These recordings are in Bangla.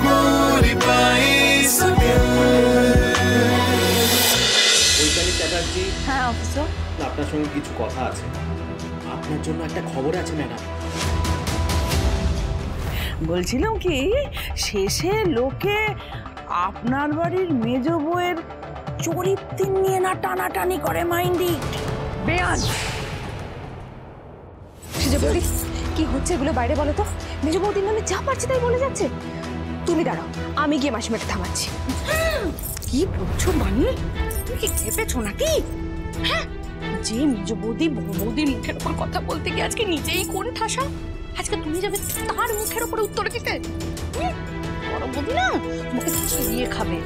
গৌরী পাইস হোটেল। বৈতালী চ্যাটার্জি। হ্যাঁ অফিসার। আপনার সঙ্গে কিছু কথা আছে। আপনার জন্য একটা খবর আছে ম্যাডাম। বলছিলাম কি, শেষে লোকে আপনার বাড়ির মেজ বউয়ের চরিত্র নিয়ে না টানাটানি করে মাইন্ডি বেয়ান। সেজে বৌদি কি হচ্ছে এগুলো বাইরে বলো তো? মেজ বৌদির নামে যা পারছে তাই বলে যাচ্ছে। তুমি দাঁড়াও, আমি গিয়ে মাসিমাকে থামাচ্ছি। কি বলছো মানি? তুমি কি খেপেছো নাকি? হ্যাঁ, যে মেজ বৌদি বড় বৌদির মুখের উপর কথা বলতে গিয়ে আজকে নিজেই কোন ঠাসা, আজকে তুমি যাবে তার মুখের উপরে উত্তর দিতে? বড় বৌদি না তোমাকে চিবিয়ে খাবে।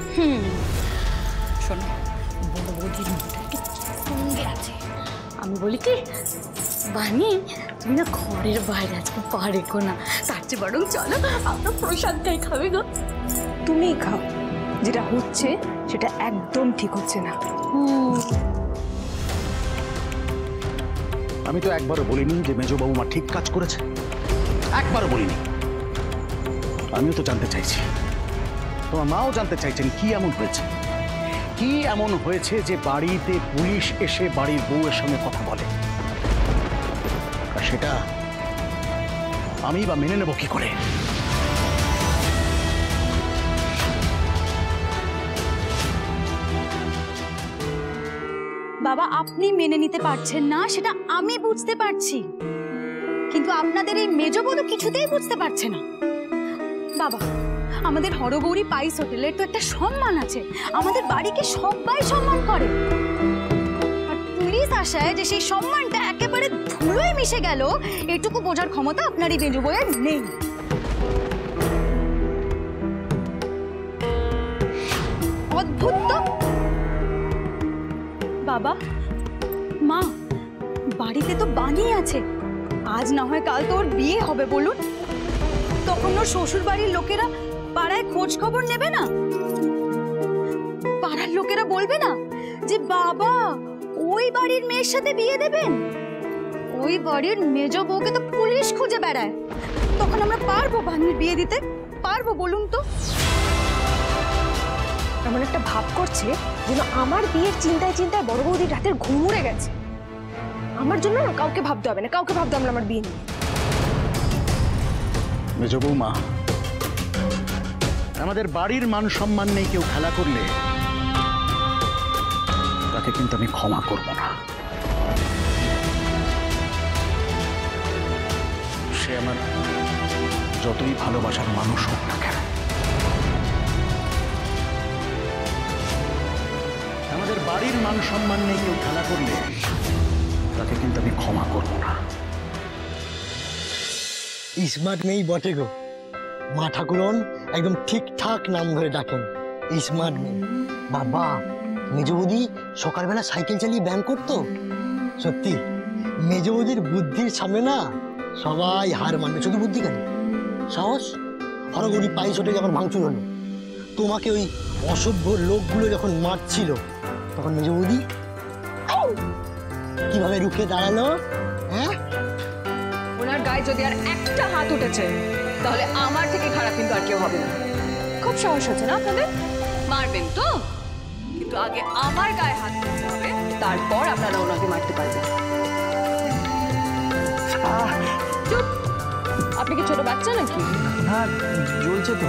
শোনো, বড় বৌদির মুখটা কি সঙ্গে আছে। আমি বলি কি বানি, তুমি না ঘরের বাইরে আজকে পারেকো না, তার চেয়ে বরং চলো আমরা প্রসাদ খাই, খাবে গো। তুমিই খাও, যেটা হচ্ছে সেটা একদম ঠিক হচ্ছে না। আমি তো একবারও বলিনি যে মেজো বৌমা ঠিক কাজ করেছে, একবারও বলিনি। আমিও তো জানতে চাইছি, তোমার মাও জানতে চাইছেন কি এমন হয়েছে, কি এমন হয়েছে যে বাড়িতে পুলিশ এসে বাড়ির বউয়ের সঙ্গে কথা বলে, আর সেটা আমি বা মেনে নেব কি করে? বাবা, আপনি মেনে নিতে পারছেন না সেটা আমি বুঝতে পারছি, কিন্তু আপনাদের এই মেজ বৌদি কিছুতেই বুঝতে পারছে না। বাবা, আমাদের হরগৌরী পাইস হোটেলের তো একটা সম্মান আছে, আমাদের বাড়িকে সবাই সম্মান করে। আর পুলিশ আসায় যে সেই সম্মানটা একেবারে ধুলোয় মিশে গেল, এটুকু বোঝার ক্ষমতা আপনার এই মেজ বউয়ের নেই। অদ্ভুত তো। বাবা, মা, বাড়িতে তো বানিয়ে আছে, আজ না হয় কাল তো ওর বিয়ে হবে, বলুন। তখন ওর শ্বশুর বাড়ির লোকেরা পাড়ায় খোঁজ খবর নেবে না? পাড়ার লোকেরা বলবে না যে বাবা ওই বাড়ির মেয়ের সাথে বিয়ে দেবেন? ওই বাড়ির মেজ বউকে তো পুলিশ খুঁজে বেড়ায়, তখন আমরা পারবো বানির বিয়ে দিতে? পারবো বলুন তো? এমন একটা ভাব করছে যেন আমার বিয়ের চিন্তায় চিন্তায় বড় বৌদির রাতের ঘুম উড়ে গেছে। আমার জন্য না কাউকে ভাবতে হবে না, কাউকে ভাবতে হবে না আমার বিয়ে নিয়ে। মেজো বৌমা, আমাদের বাড়ির মান সম্মান নেই কেউ খেলা করলে তাকে কিন্তু আমি ক্ষমা করব না। সে আমার যতই ভালোবাসার মানুষ হোক না কেন, আমাদের বাড়ির মান সম্মান নেই কেউ খেলা করলে তাকে কিন্তু আমি ক্ষমা করব না। স্মার্ট মেয়ে বটে গো, মা ঠাকুরন একদম ঠিকঠাক নাম ধরে ডাকেন, স্মার্ট মেয়ে। বাবা, মেজ বৌদি সকালবেলা সাইকেল চালিয়ে ব্যায়াম করতো। সত্যি মেজ বৌদির বুদ্ধির সামনে না সবাই হার মানবে। শুধু বুদ্ধি কেন, সাহস। হরগৌরী পাইস হোটেল যখন ভাঙচুর হলো, তোমাকে ওই অসভ্য লোকগুলো যখন মারছিল, তখন মেজ বৌদি কিভাবে রুখে দাঁড়ালো? হ্যাঁ, ওনার গায়ে যদি আর একটা হাত উঠেছে তাহলে আমার থেকে খারাপ কিন্তু আর কেউ হবে না। খুব সাহস হচ্ছে না আপনাদের? মারবেন তো, কিন্তু আগে আমার গায়ে হাত তুলতে হবে, তারপর আপনারা ওনাকে মারতে পারবেন। চুপ! আপনি কি ছোট বাচ্চা নাকি? না, জ্বলছে তো।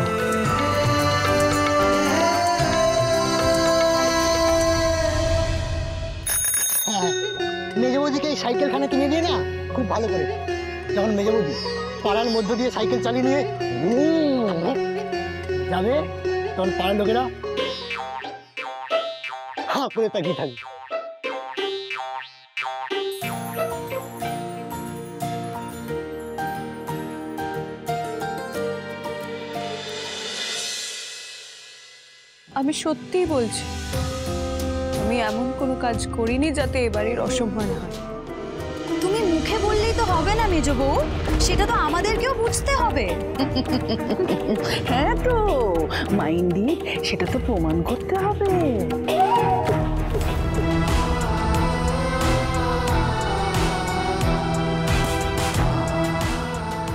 হ্যাঁ, মেজ বৌদিকে এই সাইকেলখানা কিনে দিয়ে না খুব ভালো করে। যখন মেজ বৌদি পাড়ার মধ্য দিয়ে সাইকেল চালিয়ে নিয়ে যাবে, তখন পাড়ার লোকেরা হাঁ করে তাকিয়ে থাকবে। আমি সত্যিই বলছি, আমি এমন কোনো কাজ করিনি যাতে এ বাড়ির অসম্মান হয়। তুমি মুখে বললেই তো হবে না মেজ বউ, সেটা তো আমাদেরকেও বুঝতে হবে। হ্যাঁ তো মাইন্ডি, সেটা তো প্রমাণ করতে হবে।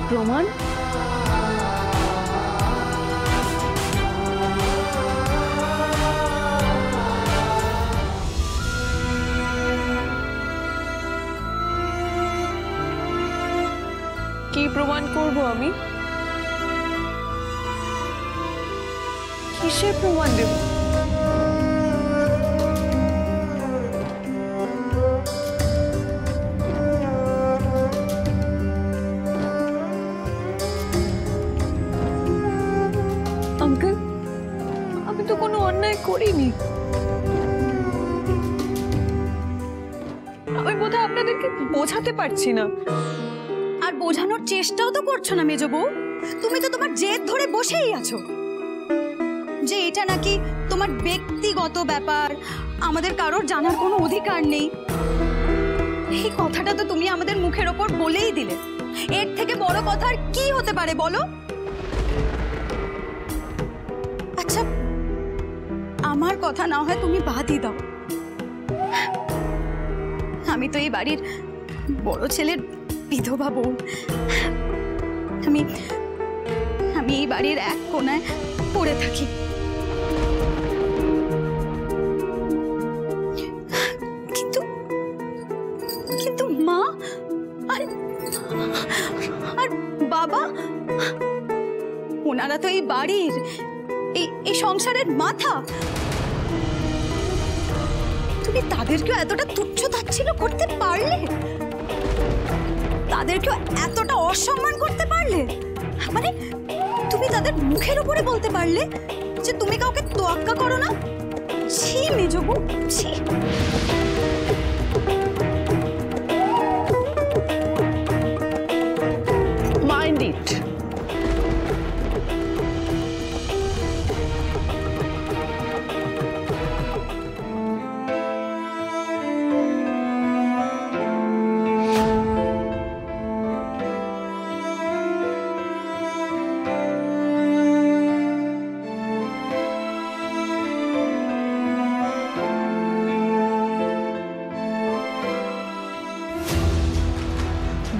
প্রমাণ? প্রমাণ করব আমি? কিসের প্রমাণ দেব? আঙ্কেল, আমি তো কোনো অন্যায় করিনি। আমি বোধহয় আপনাদেরকে বোঝাতে পারছি না। আর বোঝানোর চেষ্টাও তো করছো না মেজো বউ। তুমি তো তোমার জেদ ধরে বসেই আছো যে এটা নাকি তোমার ব্যক্তিগত ব্যাপার, আমাদের কারোর জানার কোনো অধিকার নেই। এই কথাটা তো তুমি আমাদের মুখের ওপর বলেই দিলে। এর থেকে বড় কথা আর কি হতে পারে বলো? আচ্ছা, আমার কথা না হয় তুমি বাদই দাও। আমি তো এই বাড়ির বড় ছেলের বিধবা বউ। আমি এই বাড়ির এক কোণায় পড়ে থাকি। কিন্তু কিন্তু মা আর বাবা, ওনারা তো এই বাড়ির এই সংসারের মাথা। তুমি তাদেরকেও এতটা তুচ্ছ তাচ্ছিল্য করতে পারলে? তাদেরকেও এতটা অসম্মান করতে পারলে? মানে তুমি তাদের মুখের উপরে বলতে পারলে যে তুমি কাউকে তোয়াক্কা করো না? ছি মেজো বউ, ছি। Mind it.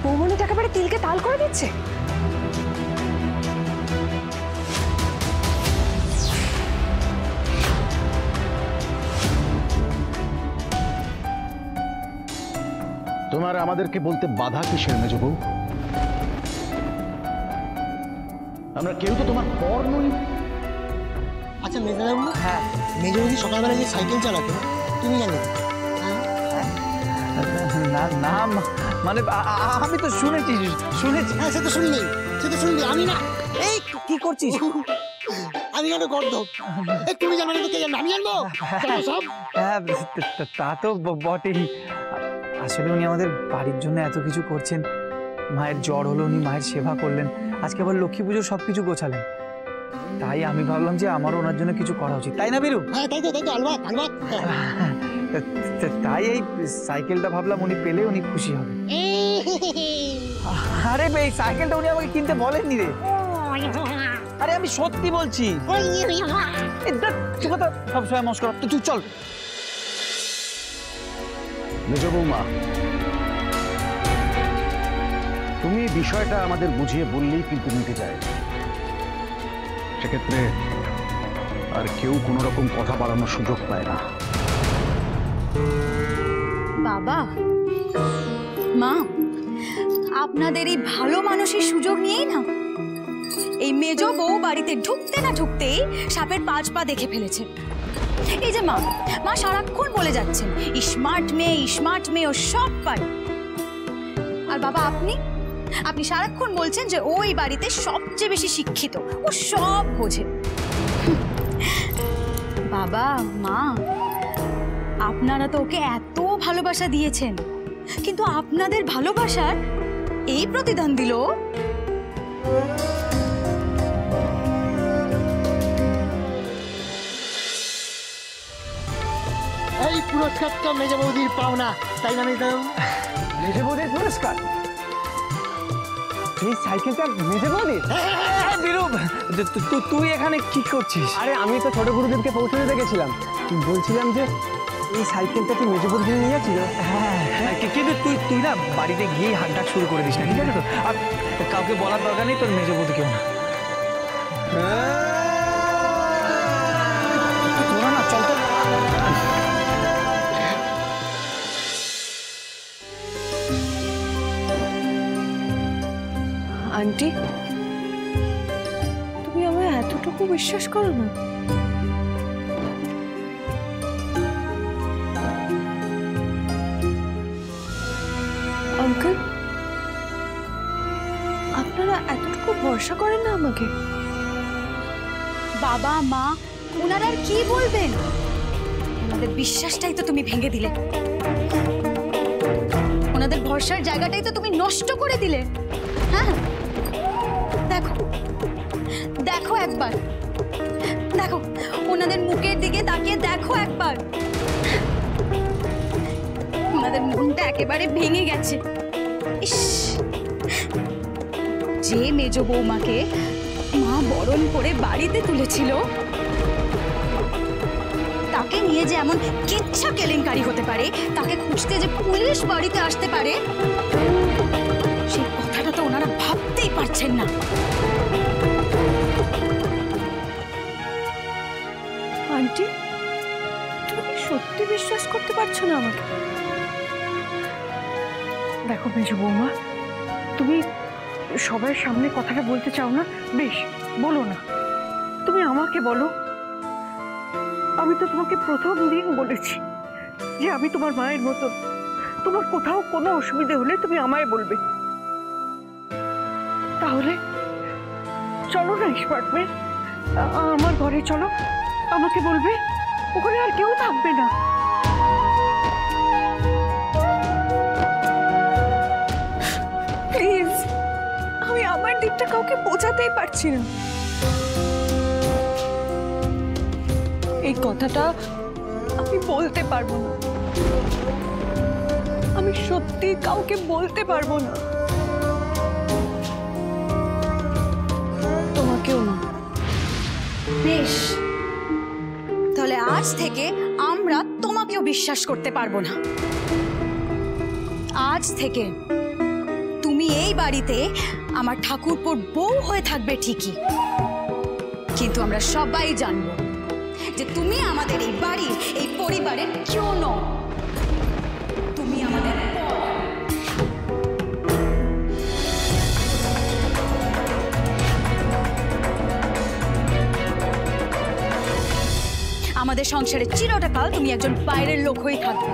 বৌমনিটা একেবারে তিলকে তাল করে দিচ্ছে। তোমার আমাদেরকে বলতে বাধা কিসের মেজো বউ? আমরা কেউ তো তোমার পর নই। আচ্ছা মেজবাবু, হ্যাঁ, মেজবাবু সকালবেলা যে সাইকেল চালাতো তুমি জানো? না না, মানে আমি তো শুনেছি। হ্যাঁ, সে তো শুনলি, আমি না। এই কি করছিস? আমি জানো গর্দ। তুমি জানো না তো কে জানো? আমি জানবো সব। হ্যাঁ, তা তো বটেই। আসলে উনি আমাদের বাড়ির জন্য এত কিছু করছেন। মায়ের জ্বর হলো, উনি মায়ের সেবা করলেন। আজকে আবার লক্ষ্মী পুজোর সবকিছু গোছালেন। তাই আমি ভাবলাম যে আমারও ওনার জন্য কিছু করা উচিত, তাই না বীরু? হ্যাঁ, তাই তো আলবাত। তাই এই সাইকেলটা ভাবলাম উনি পেলে উনি খুশি হবে। আরে এই সাইকেলটা উনি আমাকে কিনতে বলেননি রে। আরে আমি সত্যি বলছি। সবসময় মস্করা। তুই চল। মেজো বৌমা, তুমি বিষয়টা আমাদের বুঝিয়ে বললেই কিন্তু মিটে যায়। সেক্ষেত্রে আর কেউ কোনো রকম কথা বাড়ানোর সুযোগ পায় না। বাবা মা, আপনাদের এই ভালো মানুষের সুযোগ নিয়েই না এই মেজো বউ বাড়িতে ঢুকতে না ঢুকতেই সাপের 5 পা দেখে ফেলেছে। এই যে মা সারাক্ষণ বলে যাচ্ছেন স্মার্ট মেয়ে, ও সব পারে। আর বাবা আপনি সারাক্ষণ বলছেন যে ওই বাড়িতে সবচেয়ে বেশি শিক্ষিত, ও সব বোঝে। বাবা মা, আপনারা তো ওকে এত ভালোবাসা দিয়েছেন, কিন্তু আপনাদের ভালোবাসার এই প্রতিদান দিল। এই পুরস্কারটা মেজো বৌদির পাওনা, তাই না মেজো? মেজে বৌদির পুরস্কার? এই সাইকেলটা মেজে বৌদির? বীরু, তুই এখানে কি করছিস? আরে আমি তো ছোট গুরুদেবকে পৌঁছে দিতে গেছিলাম। বলছিলাম যে এই সাইকেলটা কি মেজো বৌদির নিয়ে যাচ্ছিল? হ্যাঁ, কিন্তু তুই না বাড়িতে গিয়ে হাঁটা শুরু করে দিস না, ঠিক আছে তো? আর কাউকে বলার দরকার নেই, তোর মেজে বৌদি কেউ না। তোরা না চল তো। আন্টি, তুমি আমায় এতটুকু বিশ্বাস করো না? আঙ্কেল, আপনারা এতটুকু ভরসা করেন না আমাকে? বাবা মা ওনারা আর কি বলবেন? ওনাদের বিশ্বাসটাই তো তুমি ভেঙে দিলে, ওনাদের ভরসার জায়গাটাই তো তুমি নষ্ট করে দিলে। হ্যাঁ, দেখো দেখো একবার, দেখো ওনাদের মুখের দিকে তাকিয়ে দেখো একবার, ওনাদের মনটা একেবারে ভেঙে গেছে। ইস, যে মেজ বৌমাকে মা বরণ করে বাড়িতে তুলেছিল, তাকে নিয়ে যে এমন কিচ্ছা কেলেঙ্কারি হতে পারে, তাকে খুঁজতে যে পুলিশ বাড়িতে আসতে পারে, সেই কথাটা তো ওনারা ভাবতেই পারছেন না। আন্টি, তুমি সত্যি বিশ্বাস করতে পারছো না আমাকে? দেখো মেজো বৌমা, তুমি সবার সামনে কথাটা বলতে চাও না, বেশ বলো না, তুমি আমাকে বলো। আমি তো তোমাকে প্রথম দিন বলেছি যে আমি তোমার মায়ের মতো, তোমার কোথাও কোনো অসুবিধা হলে তুমি আমায় বলবে। তাহলে চলো না স্মার্টম্যান, আমার ঘরে চলো, আমাকে বলবে, ওখানে আর কেউ থাকবে না। প্লিজ, আমি আমার দিকটা কাউকে বোঝাতেই পারছি না। এই কথাটা আমি বলতে পারবো না, আমি সত্যি কাউকে বলতে পারবো না, তোমাকেও না। বেশ, তাহলে আজ থেকে আমরা তোমাকেও বিশ্বাস করতে পারবো না। আজ থেকে তুমি এই বাড়িতে আমার ঠাকুরপোর বউ হয়ে থাকবে ঠিকই, কিন্তু আমরা সবাই জানবো যে তুমি আমাদের এই বাড়ির, এই পরিবারের কেউ নও, তুমি আমাদের পর। আমাদের সংসারে চিরটা কাল তুমি একজন বাইরের লোক হয়ে থাকবে।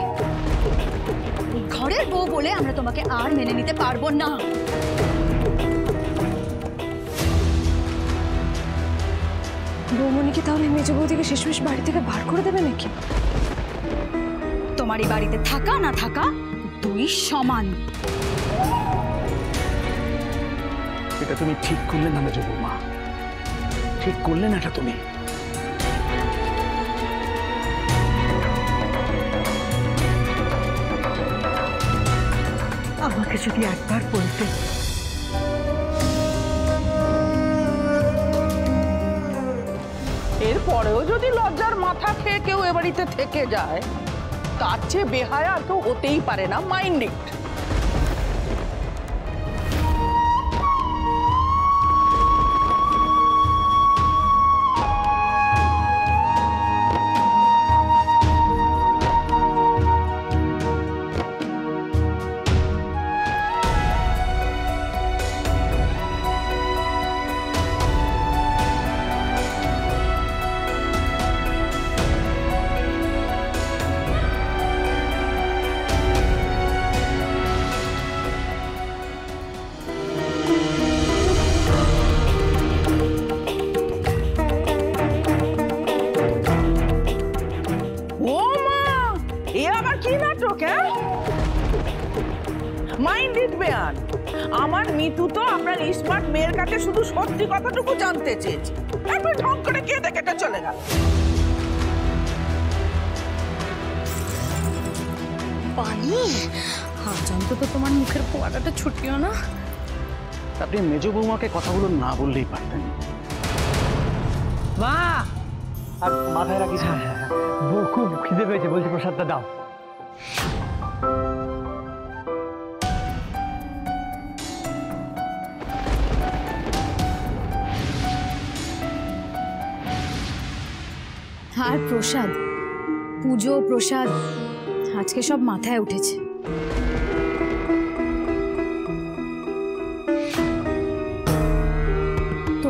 ঘরের বউ বলে আমরা তোমাকে আর মেনে নিতে পারবো না। বৌমনি কি তাহলে মেজ বৌদিকে শেষমেশ বাড়ি থেকে বার করে দেবে নাকি? তোমার এই বাড়িতে থাকা না থাকা দুই সমান। এটা তুমি ঠিক করলে না মেজো বৌমা, ঠিক করলে না এটা তুমি। আমাকে যদি একবার বলতে, এরপরেও যদি লজ্জার মাথা খেয়ে কেউ এ বাড়িতে থেকে যায়, তার চেয়ে বেহায়া আর কেউ হতেই পারে না। Mind it. মাইন্ড ইট বেয়ান, আমার মিতু তো আপনার স্মার্ট মেয়ের কাছে শুধু সত্যি কথাটুকু জানতে চেয়েছে, তারপর ঢং করে কেটে কেটে চলে গেল। পানি, আজ অন্তত তোমার মুখের ফোয়ারাটা ছুটিও না। আপনি মেজো বৌমাকে কথাগুলো না বললেই পারতেন। মা, আর মাথায় রাখিস। বউ খুব খিদে পেয়েছে, বলছি প্রসাদটা দাও। আর প্রসাদ, পুজো প্রসাদ আজকে সব মাথায় উঠেছে।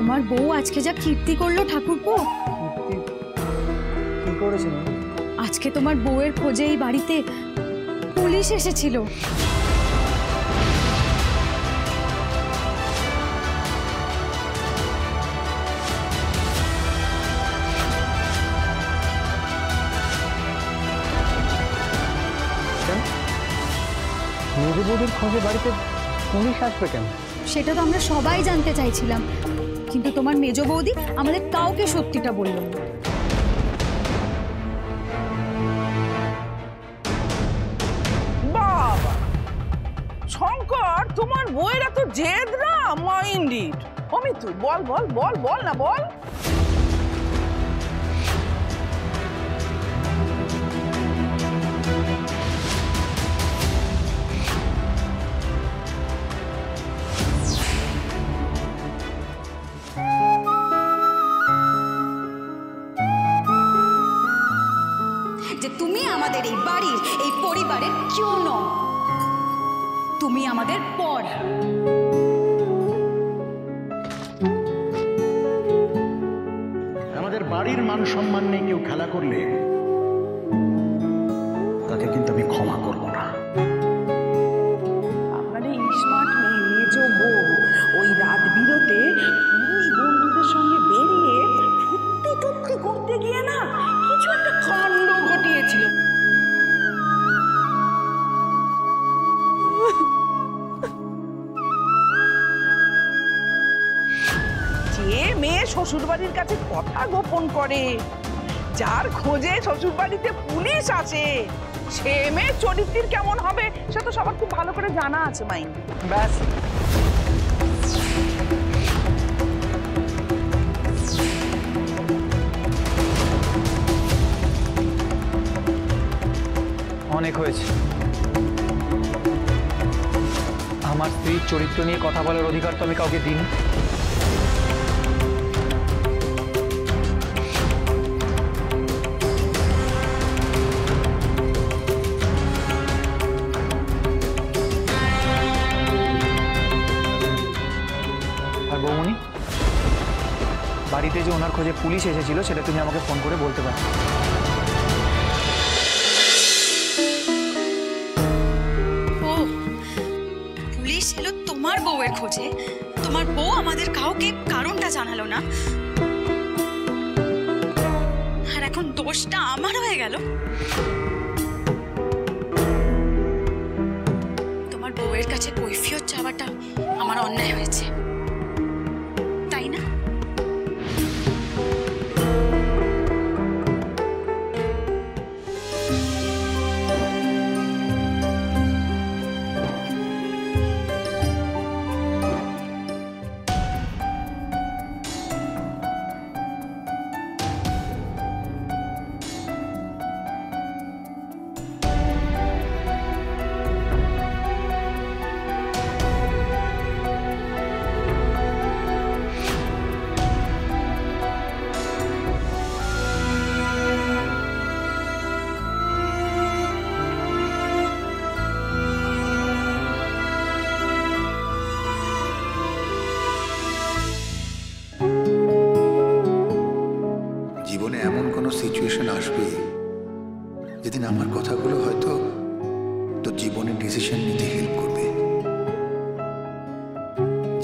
তোমার বউ আজকে যা কীর্তি করলো ঠাকুরপো। কি করেছেন? আজকে তোমার বউয়ের খোঁজে এই বাড়িতে পুলিশ এসেছিল। মেজো বৌদির খোঁজে বাড়িতে পুলিশ আসবে কেন? সেটা তো আমরা সবাই জানতে চাইছিলাম, কিন্তু তোমার মেজো বৌদি আমাদের কাউকে সত্যিটা বলল না। বাবা শঙ্কর, তোমার বউয়ের এত জেদ না মাইন্ডেড। অমিত বল বল বল বল না বল। যে তুমি আমাদের এই বাড়ির, এই পরিবারের কেউ নও, তুমি আমাদের পর। আমাদের বাড়ির মান সম্মান নিয়ে কেউ খেলা করলে তাকে কিন্তু আমি ক্ষমা করব না। আপনার এই স্মার্ট মেয়ে মেজো বউ ওই রাত বিরতে পুরুষ বন্ধুদের সঙ্গে বেরিয়ে ফুটতে টুটতে করতে গিয়ে না কিছু একটা কাণ্ড ঘটিয়েছিল। যে মেয়ে শ্বশুর বাড়ির কাছে কথা গোপন করে, যার খোঁজে শ্বশুর বাড়িতে পুলিশ আসে, সে মেয়ের চরিত্র কেমন হবে সে তো সবার খুব ভালো করে জানা আছে মাইন্ড। ব্যাস, অনেক হয়েছে। আমার স্ত্রীর চরিত্র নিয়ে কথা বলার অধিকার তো আমি কাউকে দিইনি। আর বৌমনি, বাড়িতে যে ওনার খোঁজে পুলিশ এসেছিল সেটা তুমি আমাকে ফোন করে বলতে পারো। ও, পুলিশ এলো তোমার বউয়ের খোঁজে, তোমার বউ আমাদের কাউকে কারণটা জানালো না, আর এখন দোষটা আমার হয়ে গেল। তোমার বউয়ের কাছে কৈফিয়ত চাওয়াটা আমার অন্যায় হয়েছে, তাই না? জীবনে এমন কোনো সিচুয়েশন আসবে যেদিন আমার কথাগুলো হয়তো তোর জীবনের ডিসিশন নিতে হেল্প করবে,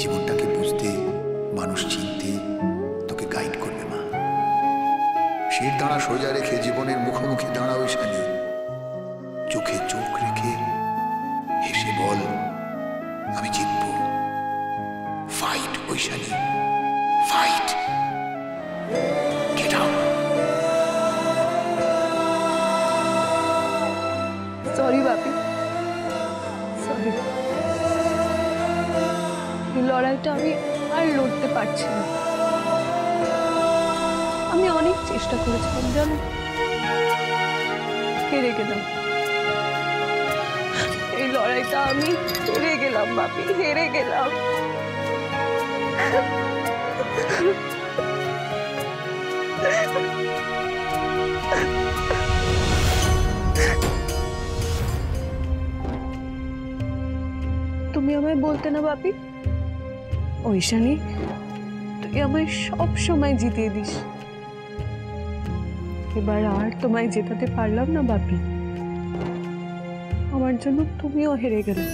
জীবনটাকে বুঝতে, মানুষ চিনতে তোকে গাইড করবে মা। শির দাঁড়া সোজা রেখে জীবনের মুখোমুখি দাঁড়া ঐশানী, চোখে চোখ রেখে হেসে বল আমি জিতবো। Fight Aishani, fight. Get out. Sorry বাপি, সরি। এই লড়াইটা আমি আর লড়তে পারছি না। আমি অনেক চেষ্টা করেছিলাম, জানো, হেরে গেলাম। এই লড়াইটা আমি হেরে গেলাম বাপি, হেরে গেলাম। তুমি আমায় বলতে না বাপি, ঐশানী তুই তুই আমায় সব সময় জিতিয়ে দিস। এবার আর তোমায় জেতাতে পারলাম না বাপি। আমার জন্য তুমিও হেরে গেলে।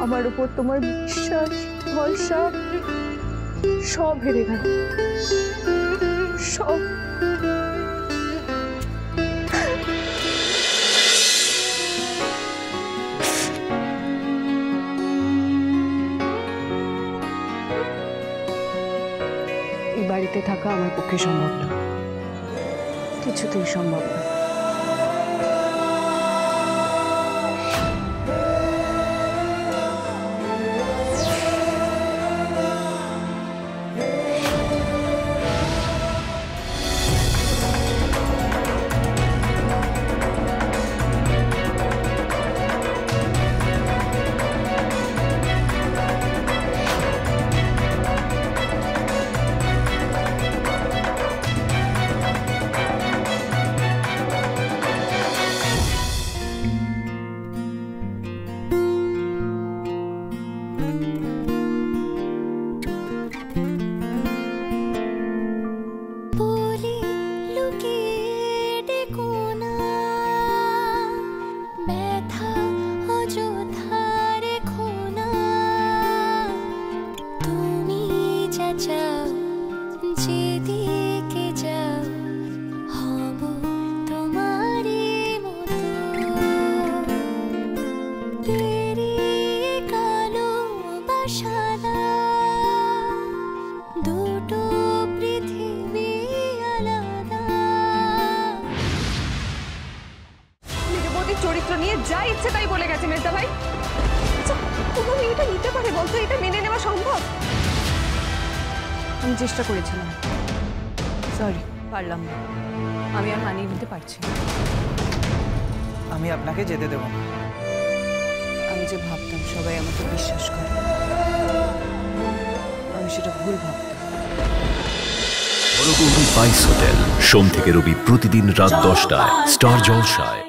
আমার উপর তোমার বিশ্বাস, ভরসা সব হেরে গেল, সব। এই বাড়িতে থাকা আমার পক্ষে সম্ভব না, কিছুতেই সম্ভব না। চরিত্র নিয়ে যা ইচ্ছে তাই বলে গেছে মেজদা ভাই। আচ্ছা, কোনো মেয়েটা নিতে পারে বলতো? এটা মেনে নেওয়া সম্ভব? আমি চেষ্টা করেছিলাম, সরি, পারলাম না। আমি আর মানিয়ে নিতে পারছি না। আমি আপনাকে যেতে দেব না। আমি যে ভাবতাম সবাই আমাকে বিশ্বাস করে, আমি সেটা ভুল ভাবতাম। হরগৌরী স্পাইস হোটেল, সোম থেকে রবি প্রতিদিন রাত 10টায় স্টার জলসায়।